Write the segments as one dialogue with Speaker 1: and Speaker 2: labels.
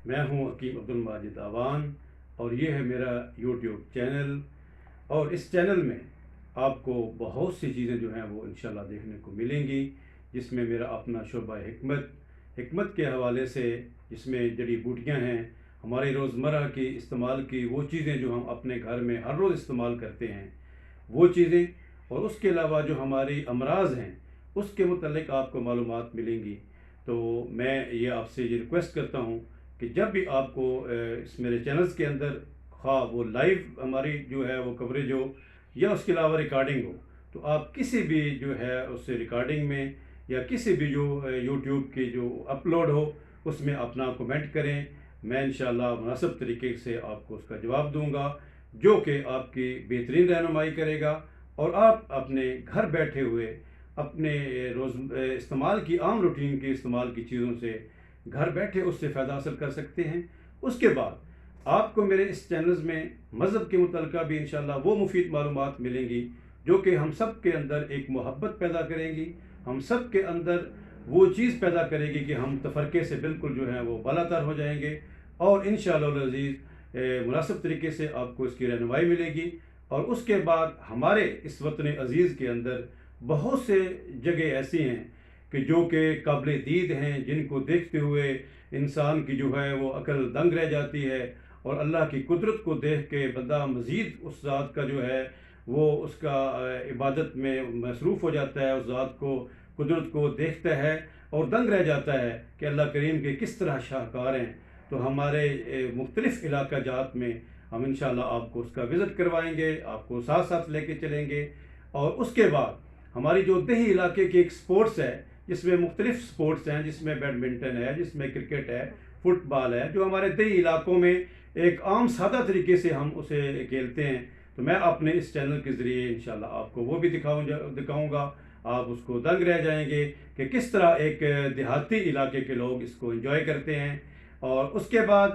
Speaker 1: میں ہوں حکیم عبد الماجد آوان اور یہ ہے میرا یوٹیوب چینل. اور اس چینل میں آپ کو بہت سی چیزیں جو ہیں وہ انشاءاللہ دیکھنے کو ملیں گی، جس میں میرا اپنا شعبہ حکمت کے حوالے سے، جس میں جڑی بوٹیاں ہیں، ہمارے روزمرہ کی استعمال کی وہ چیزیں جو ہم اپنے گھر میں ہر روز استعمال کرتے ہیں وہ چیزیں، اور اس کے علاوہ جو ہماری امراض ہیں اس کے متعلق آپ کو معلومات ملیں گی. تو میں یہ آپ سے یہ ریکویسٹ کرتا ہوں کہ جب بھی آپ کو اس میرے چینلز کے اندر خواہ وہ لائیو ہماری جو ہے وہ کوریج ہو یا اس کے علاوہ ریکارڈنگ ہو، تو آپ کسی بھی جو ہے اس سے ریکارڈنگ میں یا کسی بھی جو یوٹیوب کی جو اپلوڈ ہو اس میں اپنا کومنٹ کریں. میں انشاءاللہ مناسب طریقے سے آپ کو اس کا جواب دوں گا، جو کہ آپ کی بہترین رہنمائی کرے گا، اور آپ اپنے گھر بیٹھے ہوئے اپنے روز استعمال کی عام روٹین کی استعمال کی چیزوں سے گھر بیٹھے اس سے فائدہ حاصل کر سکتے ہیں. اس کے بعد آپ کو میرے اس چینلز میں مذہب کے متعلقہ بھی انشاءاللہ وہ مفید معلومات ملیں گی جو کہ ہم سب کے اندر ایک محبت پیدا کریں گی، ہم سب کے اندر وہ چیز پیدا کرے گی کہ ہم تفرقے سے بالکل جو ہیں وہ بالاتر ہو جائیں گے، اور انشاءاللہ العزیز مناسب طریقے سے آپ کو اس کی رہنمائی ملے گی. اور اس کے بعد ہمارے اس وطن عزیز کے اندر بہت سے جگہ ایسی ہیں کہ جو کہ قابل دید ہیں، جن کو دیکھتے ہوئے انسان کی جو ہے وہ عقل دنگ رہ جاتی ہے، اور اللہ کی قدرت کو دیکھ کے بندہ مزید اس ذات کا جو ہے وہ اس کا عبادت میں مصروف ہو جاتا ہے، اس ذات کو قدرت کو دیکھتا ہے اور دنگ رہ جاتا ہے کہ اللہ کریم کے کس طرح شاہکار ہیں. تو ہمارے مختلف علاقہ جات میں ہم انشاءاللہ آپ کو اس کا وزٹ کروائیں گے، آپ کو ساتھ ساتھ لے کے چلیں گے. اور اس کے بعد ہماری جو دیہی علاقے کی ایک سپورٹس ہے، جس میں مختلف سپورٹس ہیں، جس میں بیڈمنٹن ہے، جس میں کرکٹ ہے، فٹ بال ہے، جو ہمارے دیہی علاقوں میں ایک عام سادہ طریقے سے ہم اسے کھیلتے ہیں، تو میں اپنے اس چینل کے ذریعے انشاءاللہ آپ کو وہ بھی دکھاؤں گا. آپ اس کو دنگ رہ جائیں گے کہ کس طرح ایک دیہاتی علاقے کے لوگ اس کو انجوائے کرتے ہیں. اور اس کے بعد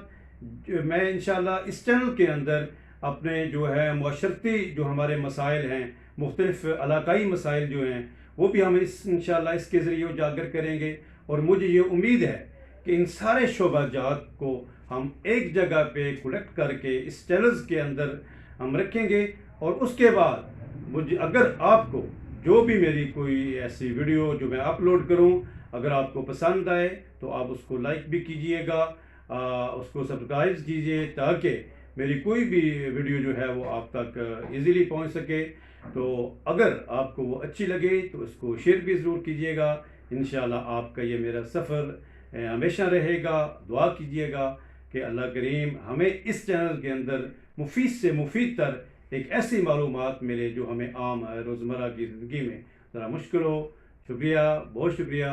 Speaker 1: میں انشاءاللہ اس چینل کے اندر اپنے جو ہے معاشرتی جو ہمارے مسائل ہیں، مختلف علاقائی مسائل جو ہیں، وہ بھی ہم انشاءاللہ اس کے ذریعے اجاگر کریں گے. اور مجھے یہ امید ہے کہ ان سارے شعبہ جات کو ہم ایک جگہ پہ کلیکٹ کر کے اس چینلز کے اندر ہم رکھیں گے. اور اس کے بعد مجھے اگر آپ کو جو بھی میری کوئی ایسی ویڈیو جو میں اپلوڈ کروں اگر آپ کو پسند آئے تو آپ اس کو لائک بھی کیجئے گا، اس کو سبسکرائب کیجئے، تاکہ میری کوئی بھی ویڈیو جو ہے وہ آپ تک ایزیلی پہنچ سکے. تو اگر آپ کو وہ اچھی لگے تو اس کو شیئر بھی ضرور کیجئے گا. انشاءاللہ آپ کا یہ میرا سفر ہمیشہ رہے گا. دعا کیجئے گا کہ اللہ کریم ہمیں اس چینل کے اندر مفید سے مفید تر ایک ایسی معلومات ملے جو ہمیں عام روزمرہ کی زندگی میں ذرا مشکل ہو. شکریہ، بہت شکریہ.